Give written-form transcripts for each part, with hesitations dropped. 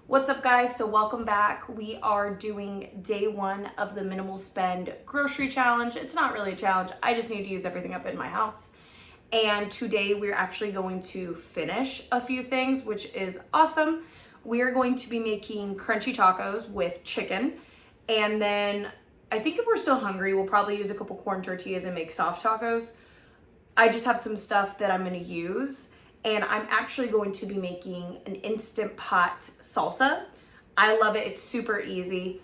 What's up, guys? So welcome back. We are doing day one of the minimal spend grocery challenge. It's not really a challenge. I just need to use everything up in my house. And today we're actually going to finish a few things, which is awesome. We are going to be making crunchy tacos with chicken. And then I think if we're still hungry, we'll probably use a couple corn tortillas and make soft tacos. I just have some stuff that I'm going to use. And I'm actually going to be making an Instant Pot salsa. I love it. It's super easy.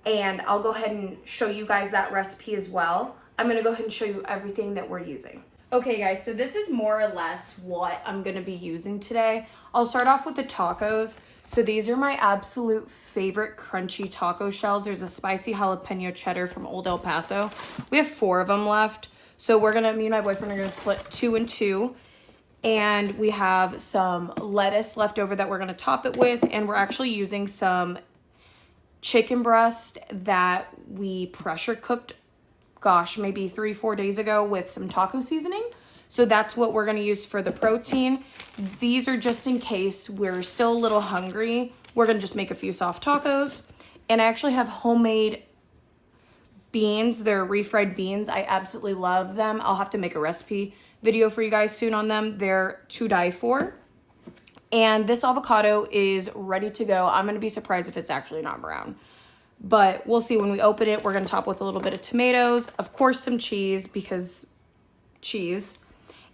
And I'll go ahead and show you guys that recipe as well. I'm going to go ahead and show you everything that we're using. Okay, guys, so this is more or less what I'm going to be using today. I'll start off with the tacos. So these are my absolute favorite crunchy taco shells. There's a spicy jalapeno cheddar from Old El Paso. We have 4 of them left. So me and my boyfriend are going to split 2 and 2. And we have some lettuce left over that we're going to top it with. And we're actually using some chicken breast that we pressure cooked, maybe 3-4 days ago with some taco seasoning. So that's what we're going to use for the protein. These are just in case we're still a little hungry. We're going to just make a few soft tacos. And I actually have homemade beans. They're refried beans. I absolutely love them. I'll have to make a recipe video for you guys soon on them. They're to die for. And this avocado is ready to go. I'm going to be surprised if it's actually not brown, but we'll see when we open it. We're going to top with a little bit of tomatoes, of course some cheese, because cheese,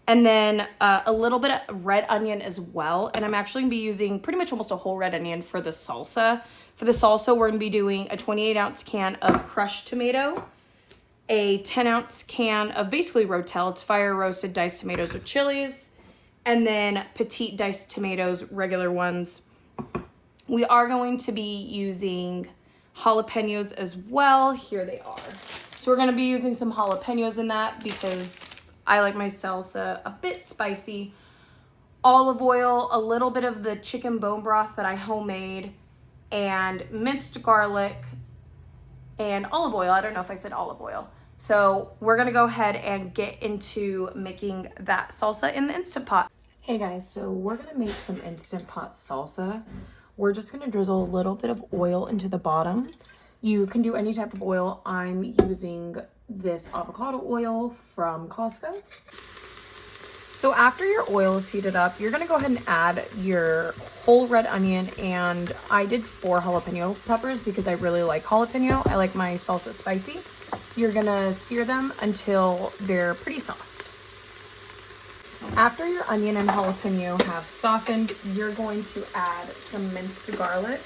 and then a little bit of red onion as well. And I'm actually going to be using pretty much almost a whole red onion for the salsa. For the salsa, we're going to be doing a 28-ounce can of crushed tomato, a 10-ounce can of basically Rotel. It's fire roasted diced tomatoes with chilies, and then petite diced tomatoes, regular ones. We are going to be using jalapenos as well. Here they are. So we're going to be using some jalapenos in that because I like my salsa a bit spicy. Olive oil, a little bit of the chicken bone broth that I homemade, and minced garlic and olive oil. I don't know if I said olive oil. So we're going to go ahead and get into making that salsa in the Instant Pot. Hey guys, so we're going to make some Instant Pot salsa. We're just going to drizzle a little bit of oil into the bottom. You can do any type of oil. I'm using this avocado oil from Costco. So after your oil is heated up, you're going to go ahead and add your whole red onion, and I did 4 jalapeno peppers because I really like jalapeno. I like my salsa spicy. You're going to sear them until they're pretty soft. After your onion and jalapeno have softened, you're going to add some minced garlic.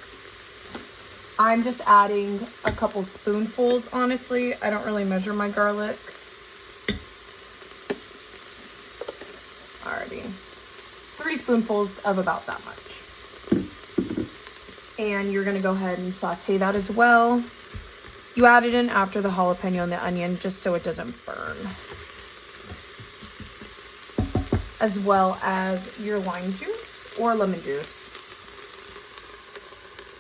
I'm just adding a couple spoonfuls, honestly. I don't really measure my garlic. Alrighty. 3 spoonfuls of about that much. And you're going to go ahead and saute that as well. You add it in after the jalapeno and the onion just so it doesn't burn. As well as your lime juice or lemon juice.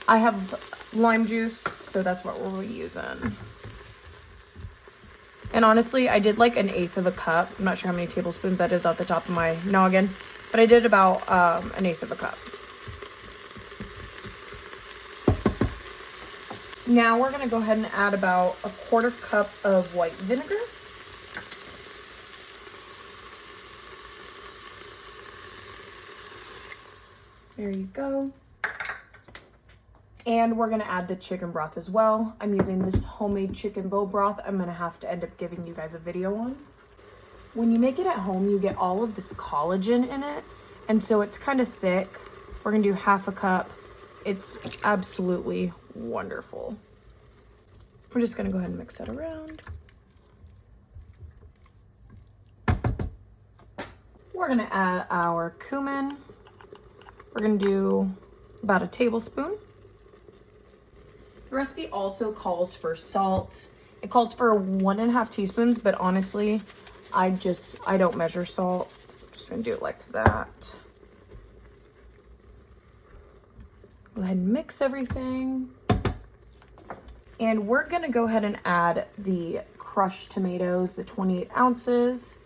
I have lime juice, so that's what we're using. And honestly, I did like 1/8 of a cup. I'm not sure how many tablespoons that is off the top of my noggin, but I did about 1/8 of a cup. Now we're gonna go ahead and add about a 1/4 cup of white vinegar. There you go. And we're gonna add the chicken broth as well. I'm using this homemade chicken bone broth. I'm gonna have to end up giving you guys a video on. When you make it at home, you get all of this collagen in it, and so it's kind of thick. We're gonna do 1/2 cup. It's absolutely wonderful. We're just gonna go ahead and mix that around. We're gonna add our cumin. We're gonna do about a tablespoon. The recipe also calls for salt. It calls for 1.5 teaspoons, but honestly, I don't measure salt. I'm just gonna do it like that. Go ahead and mix everything. And we're gonna go ahead and add the crushed tomatoes, the 28 ounces.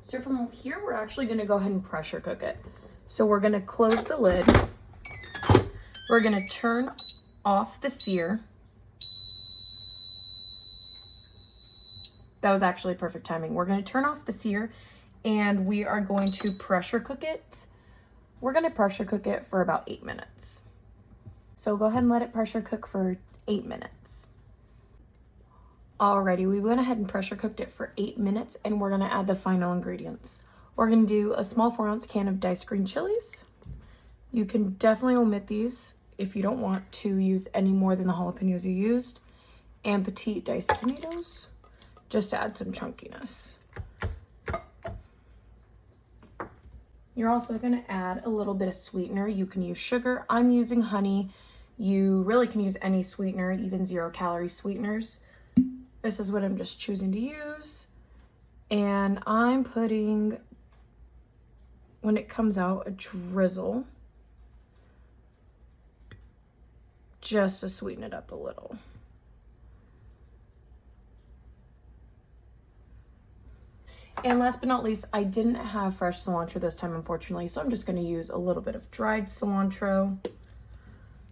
So from here, we're actually gonna go ahead and pressure cook it. So we're gonna close the lid. We're gonna turn off the sear. That was actually perfect timing. We're gonna turn off the sear and we are going to pressure cook it. We're gonna pressure cook it for about 8 minutes. So go ahead and let it pressure cook for 8 minutes. Alrighty, we went ahead and pressure cooked it for 8 minutes and we're gonna add the final ingredients. We're gonna do a small 4-ounce can of diced green chilies. You can definitely omit these if you don't want to use any more than the jalapenos you used. And petite diced tomatoes, just to add some chunkiness. You're also gonna add a little bit of sweetener. You can use sugar. I'm using honey. You really can use any sweetener, even 0-calorie sweeteners. This is what I'm just choosing to use. And I'm putting, when it comes out, a drizzle, just to sweeten it up a little. And last but not least, I didn't have fresh cilantro this time, unfortunately, so I'm just gonna use a little bit of dried cilantro.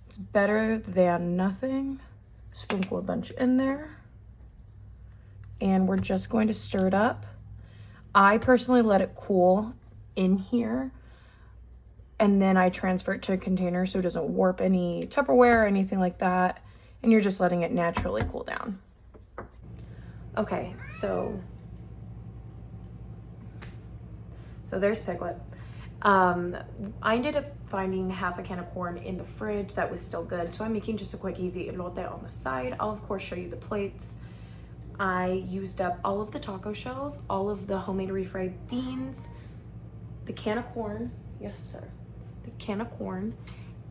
It's better than nothing. Sprinkle a bunch in there. And we're just going to stir it up. I personally let it cool in here, and then I transfer it to a container so it doesn't warp any Tupperware or anything like that. And you're just letting it naturally cool down. Okay, so there's Piglet. I ended up finding half a can of corn in the fridge that was still good. So I'm making just a quick, easy elote on the side. I'll of course show you the plates. I used up all of the taco shells, all of the homemade refried beans, the can of corn, yes sir, the can of corn,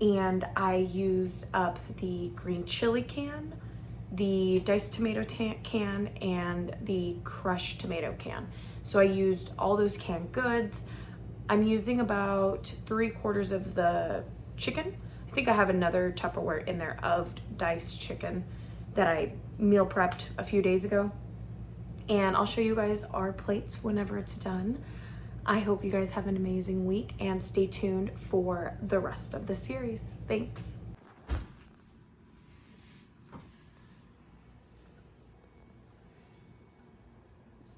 and I used up the green chili can, the diced tomato can, and the crushed tomato can. So I used all those canned goods. I'm using about 3/4 of the chicken. I think I have another Tupperware in there of diced chicken that I meal prepped a few days ago. And I'll show you guys our plates whenever it's done. I hope you guys have an amazing week and stay tuned for the rest of the series. Thanks.